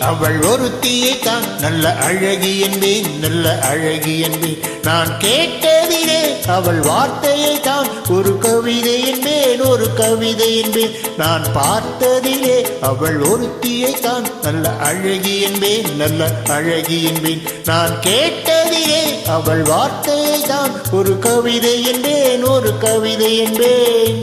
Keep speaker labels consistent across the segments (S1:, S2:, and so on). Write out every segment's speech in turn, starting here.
S1: அவள் ஒருத்தியை தான் நல்ல அழகி என்பேன், நல்ல அழகி என்பேன். நான் கேட்டதிலே அவள் வார்த்தையை தான் ஒரு கவிதை என்பேன், ஒரு கவிதை என்பேன். நான் பார்த்ததிலே அவள் ஒருத்தியை தான் நல்ல அழகி என்பேன், நல்ல அழகி என்பேன். நான் கேட்டதிலே அவள் வார்த்தையை தான் ஒரு கவிதை என்பேன், ஒரு கவிதை என்பேன்.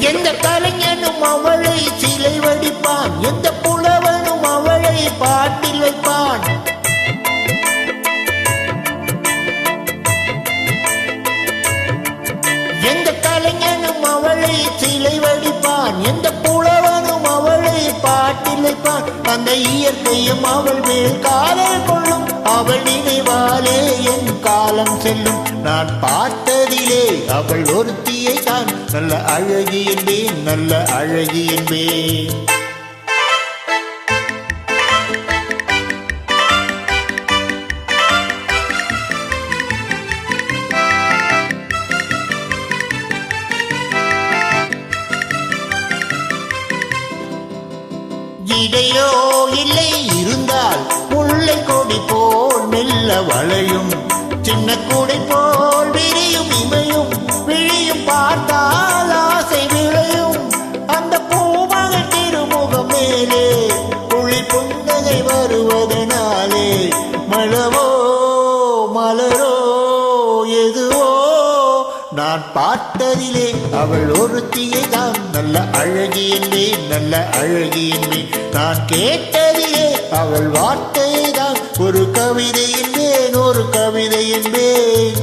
S1: எந்த கலைஞனும் அவளை சிலை வடிப்பான், எந்த புலவனும் அவளை பாட்டில் வைப்பான். எந்த கலைஞனும் அவளை சிலை வடிப்பான், எந்த புலவனும் அவளை பாட்டில் வைப்பான். அந்த இயற்கையும் அவள் மேல் காதல் கொள்ளும், அவள் நினைவாலே என் காலம் செல்லும். நான் பார்த்ததிலே அவள் ஒருத்தியை தான் நல்ல அழகி என்பேன், நல்ல அழகி என்பேன். இடையோ இல்லை இருந்தால் முல்லை கொடி போல் மெல்ல வளையும், சின்ன கூடை போல் விரியும் இமையும் விழியும் பார்த்தால் ஆசை விளையும். அந்த பூமகள் திருமுகம் மேலே புள்ளி புன்னகை வருவதனாலே மலவோ மலரோ எதுவோ நான் பார்த்ததிலே அவள் ஒருத்தியை தான் நல்ல அழகி என்பேன், நல்ல அழகி என்பேன். நான் கேட்டதிலே அவள் வார்த்தையை தான் ஒரு கவிதை என்பேன், ஒரு கவிதை என்பேன்.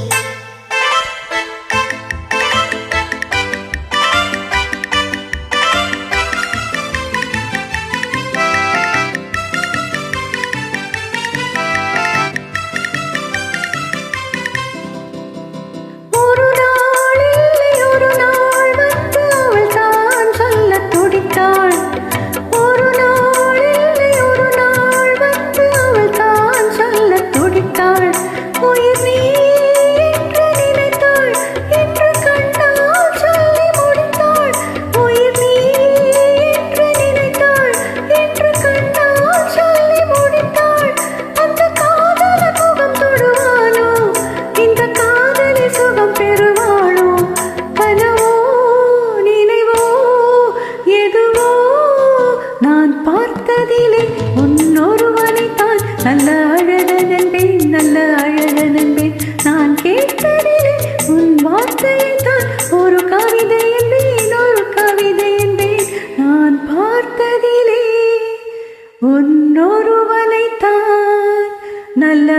S2: நல்ல அழகன் என்பேன், நல்ல அழகன் என்பேன். நான் கேட்டதிலே உன் வார்த்தையை தான் ஒரு கவிதை என்பேன், ஒரு கவிதை என்பேன். நான் பார்த்ததிலே உன்னொருவனைத்தான் நல்ல